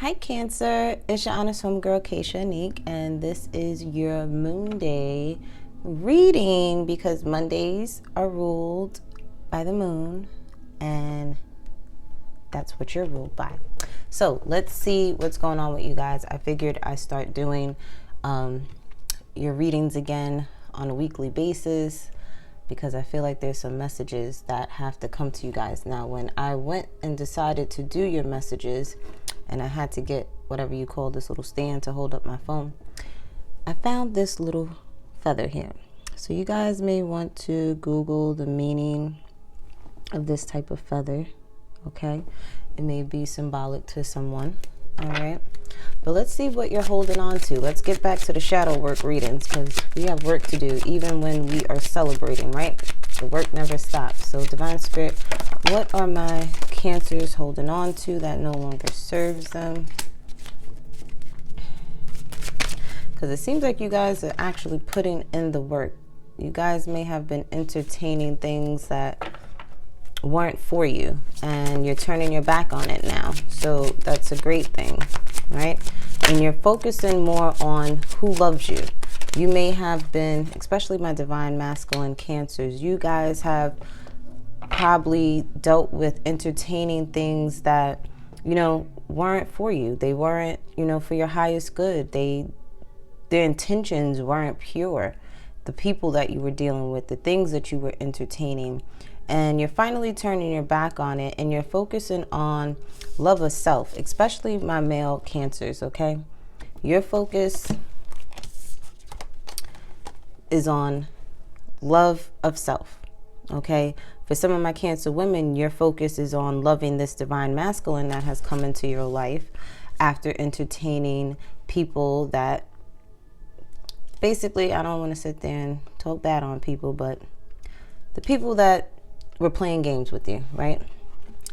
Hi Cancer, it's your honest homegirl Kszáɪsဃᴜ, and this is your Moon Day reading because Mondays are ruled by the moon and that's what you're ruled by. So let's see what's going on with you guys. I figured I start doing your readings again on a weekly basis because I feel like there's some messages that have to come to you guys. Now, when I went and decided to do your messages, and I had to get whatever you call this little stand to hold up my phone, I found this little feather here. So you guys may want to Google the meaning of this type of feather, okay? It may be symbolic to someone, all right? But let's see what you're holding on to. Let's get back to the shadow work readings because we have work to do even when we are celebrating, right? The work never stops. So Divine Spirit, what are my Cancers holding on to that no longer serves them? Because it seems like you guys are actually putting in the work. You guys may have been entertaining things that weren't for you and you're turning your back on it now. So that's a great thing, right? And you're focusing more on who loves you. You may have been, especially my divine masculine Cancers, you guys have probably dealt with entertaining things that, you know, weren't for you. They weren't, you know, for your highest good. Their intentions weren't pure. The people that you were dealing with, the things that you were entertaining, and you're finally turning your back on it and you're focusing on love of self, especially my male Cancers, okay? Your focus is on love of self, okay? For some of my Cancer women, your focus is on loving this divine masculine that has come into your life after entertaining people that basically, I don't want to sit there and talk bad on people, but the people that were playing games with you, right?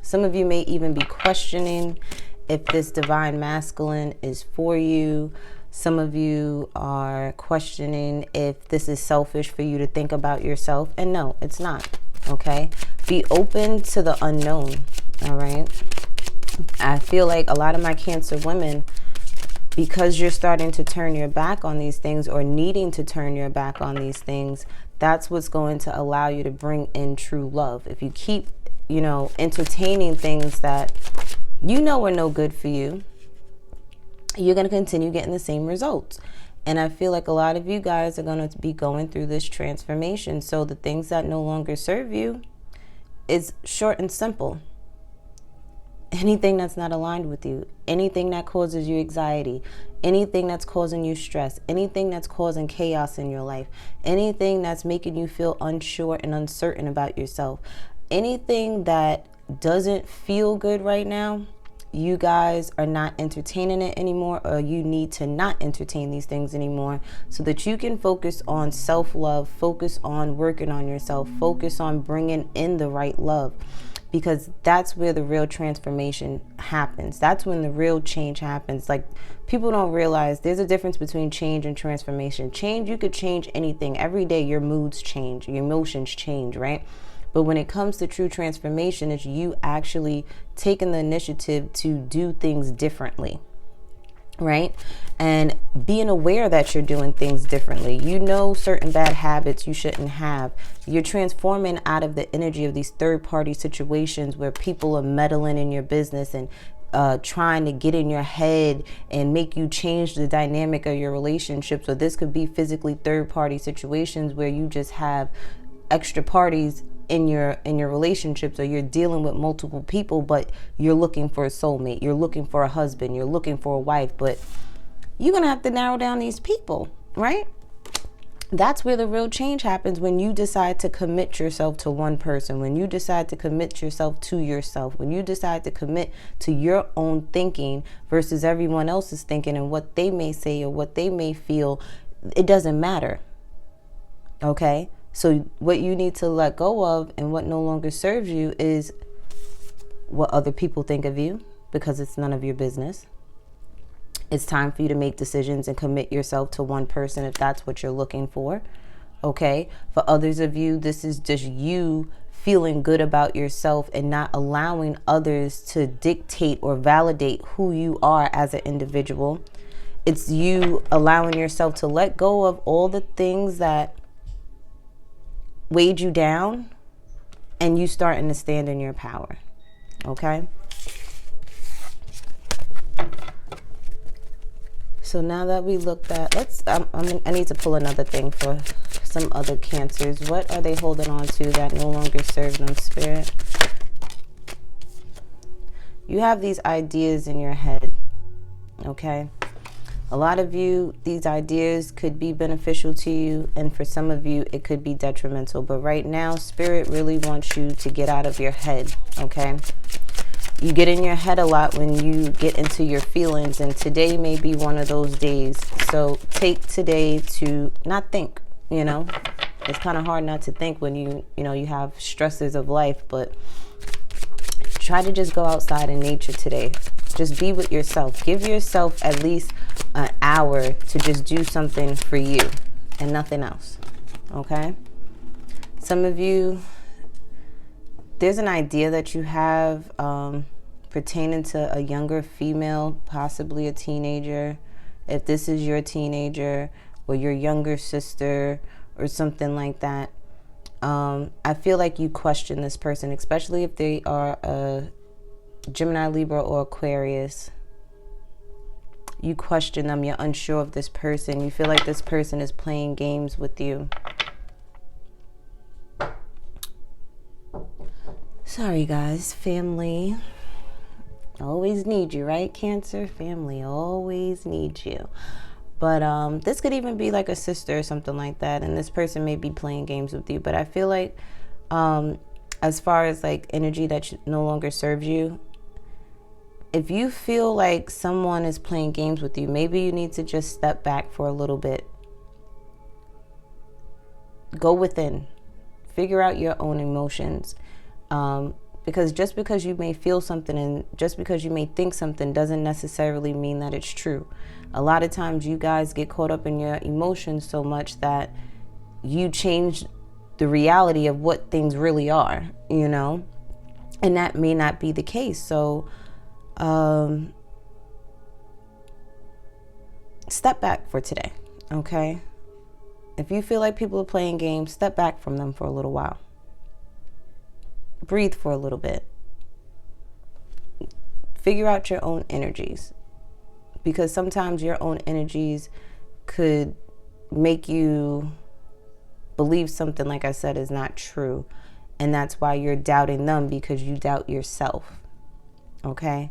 Some of you may even be questioning if this divine masculine is for you. Some of you are questioning if this is selfish for you to think about yourself. And no, it's not. Okay, be open to the unknown. All right, I feel like a lot of my Cancer women, because you're starting to turn your back on these things or needing to turn your back on these things, that's what's going to allow you to bring in true love. If you keep, you know, entertaining things that you know are no good for you, you're going to continue getting the same results. And I feel like a lot of you guys are going to be going through this transformation. So the things that no longer serve you is short and simple. Anything that's not aligned with you, anything that causes you anxiety, anything that's causing you stress, anything that's causing chaos in your life, anything that's making you feel unsure and uncertain about yourself, anything that doesn't feel good right now, you guys are not entertaining it anymore, or you need to not entertain these things anymore so that you can focus on self-love, focus on working on yourself, focus on bringing in the right love, because that's where the real transformation happens. That's when the real change happens. Like, people don't realize there's a difference between change and transformation. Change, you could change anything. Every day your moods change, your emotions change, right? But when it comes to true transformation, it's you actually taking the initiative to do things differently, right? And being aware that you're doing things differently. You know certain bad habits you shouldn't have. You're transforming out of the energy of these third-party situations where people are meddling in your business and trying to get in your head and make you change the dynamic of your relationship. So this could be physically third-party situations where you just have extra parties in your relationships, or you're dealing with multiple people, but you're looking for a soulmate, you're looking for a husband, you're looking for a wife, but you're gonna have to narrow down these people, right? That's where the real change happens, when you decide to commit yourself to one person, when you decide to commit yourself to yourself, when you decide to commit to your own thinking versus everyone else's thinking and what they may say or what they may feel. It doesn't matter, okay? So what you need to let go of and what no longer serves you is what other people think of you, because it's none of your business. It's time for you to make decisions and commit yourself to one person if that's what you're looking for, okay? For others of you, this is just you feeling good about yourself and not allowing others to dictate or validate who you are as an individual. It's you allowing yourself to let go of all the things that weighed you down, and you starting to stand in your power. Okay? So now that we looked at, I need to pull another thing for some other Cancers. What are they holding on to that no longer serves them, Spirit? You have these ideas in your head, okay? A lot of you, these ideas could be beneficial to you, and for some of you, it could be detrimental. But right now, Spirit really wants you to get out of your head, okay? You get in your head a lot when you get into your feelings, and today may be one of those days. So take today to not think, you know. It's kind of hard not to think when you have stresses of life, but try to just go outside in nature today. Just be with yourself. Give yourself at least an hour to just do something for you and nothing else, okay? Some of you, there's an idea that you have pertaining to a younger female, possibly a teenager. If this is your teenager or your younger sister or something like that, I feel like you question this person, especially if they are a Gemini, Libra, or Aquarius. You question them. You're unsure of this person. You feel like this person is playing games with you. Sorry, guys. Family always need you, right, Cancer? Family always needs you. But this could even be like a sister or something like that, and this person may be playing games with you. But I feel like as far as like energy that no longer serves you, if you feel like someone is playing games with you, maybe you need to just step back for a little bit. Go within. Figure out your own emotions. Because just because you may feel something and just because you may think something doesn't necessarily mean that it's true. A lot of times you guys get caught up in your emotions so much that you change the reality of what things really are, you know? And that may not be the case. So step back for today, okay? If you feel like people are playing games, step back from them for a little while. Breathe for a little bit. Figure out your own energies, because sometimes your own energies could make you believe something, like I said, is not true. And that's why you're doubting them, because you doubt yourself. Okay?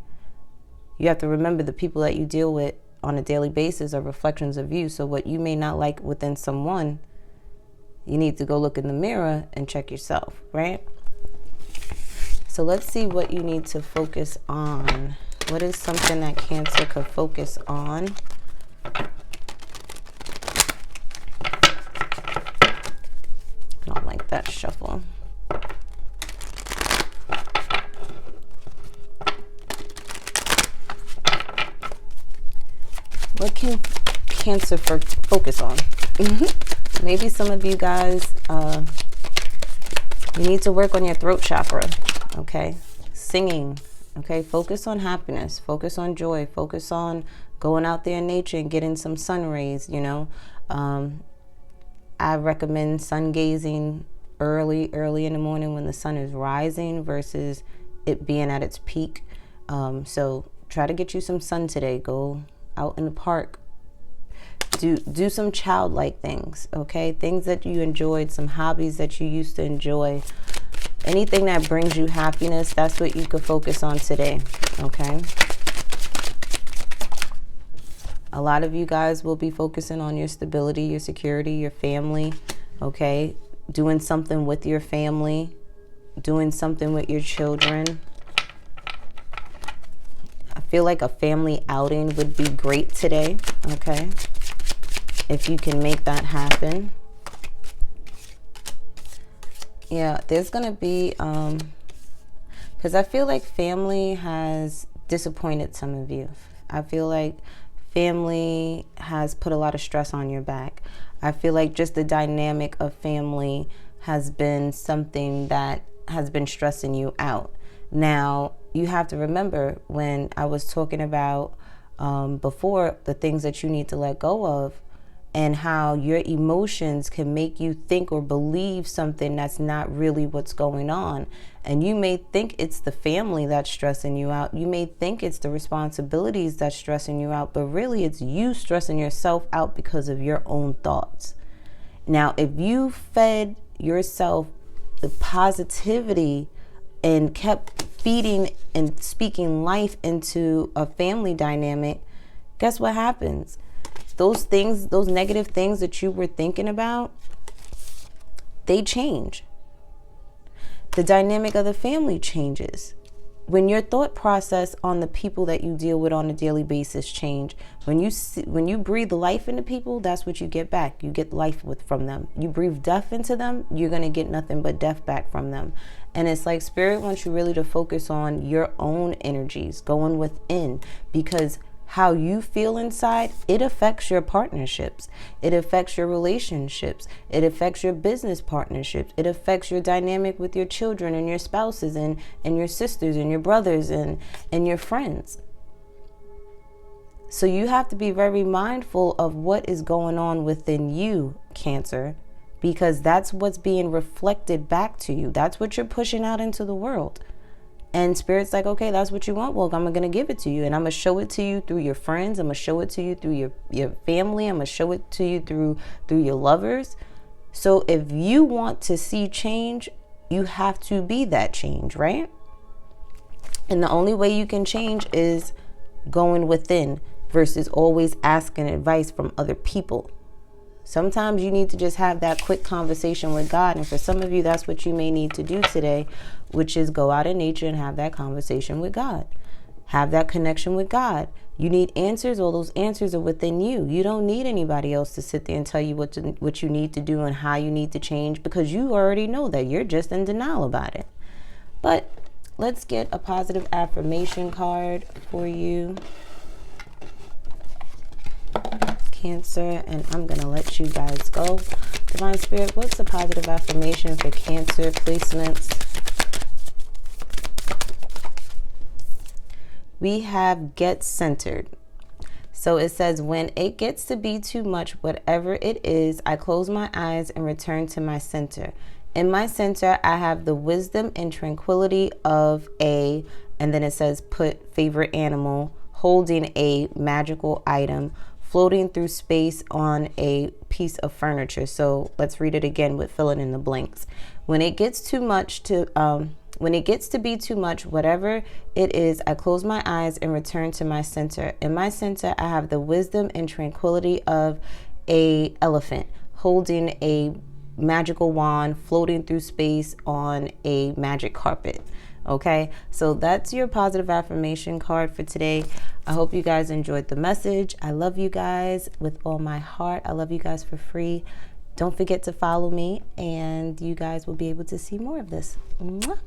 You have to remember the people that you deal with on a daily basis are reflections of you. So what you may not like within someone, you need to go look in the mirror and check yourself, right? So let's see what you need to focus on. What is something that Cancer could focus on? I don't like that shuffle. What can Cancer focus on? Maybe some of you guys, you need to work on your throat chakra, okay? Singing, okay? Focus on happiness. Focus on joy. Focus on going out there in nature and getting some sun rays, you know? I recommend sun gazing early in the morning when the sun is rising versus it being at its peak. So try to get you some sun today. Go out in the park. Do some childlike things, okay? Things that you enjoyed, some hobbies that you used to enjoy. Anything that brings you happiness, that's what you could focus on today, okay? A lot of you guys will be focusing on your stability, your security, your family, okay? Doing something with your family, doing something with your children. I feel like a family outing would be great today, okay? If you can make that happen. Yeah, there's going to be, because I feel like family has disappointed some of you. I feel like family has put a lot of stress on your back. I feel like just the dynamic of family has been something that has been stressing you out. Now, you have to remember when I was talking about before the things that you need to let go of, and how your emotions can make you think or believe something that's not really what's going on. And you may think it's the family that's stressing you out. You may think it's the responsibilities that's stressing you out, but really it's you stressing yourself out because of your own thoughts. Now, if you fed yourself the positivity and kept feeding and speaking life into a family dynamic, guess what happens? Those things, those negative things that you were thinking about, they change. The dynamic of the family changes. When your thought process on the people that you deal with on a daily basis change, when you breathe life into people, that's what you get back. You get life from them. You breathe death into them, you're going to get nothing but death back from them. And it's like Spirit wants you really to focus on your own energies, going within, because how you feel inside, it affects your partnerships. It affects your relationships. It affects your business partnerships. It affects your dynamic with your children and your spouses and your sisters and your brothers and your friends. So you have to be very mindful of what is going on within you, Cancer, because that's what's being reflected back to you. That's what you're pushing out into the world. And Spirit's like, okay, that's what you want. Well, I'm going to give it to you. And I'm going to show it to you through your friends. I'm going to show it to you through your family. I'm going to show it to you through your lovers. So if you want to see change, you have to be that change, right? And the only way you can change is going within versus always asking advice from other people. Sometimes you need to just have that quick conversation with God. And for some of you, that's what you may need to do today, which is go out in nature and have that conversation with God. Have that connection with God. You need answers. All those answers are within you. You don't need anybody else to sit there and tell you what you need to do and how you need to change, because you already know that. You're just in denial about it. But let's get a positive affirmation card for you, Cancer, and I'm going to let you guys go. Divine Spirit, what's a positive affirmation for Cancer placements? We have get centered. So it says, when it gets to be too much, whatever it is, I close my eyes and return to my center. In my center, I have the wisdom and tranquility of and then it says put favorite animal, holding a magical item, floating through space on a piece of furniture. So let's read it again with filling in the blanks. When it gets to be too much, whatever it is, I close my eyes and return to my center. In my center, I have the wisdom and tranquility of an elephant, holding a magical wand, floating through space on a magic carpet. Okay, so that's your positive affirmation card for today. I hope you guys enjoyed the message. I love you guys with all my heart. I love you guys for free. Don't forget to follow me, and you guys will be able to see more of this. Mwah.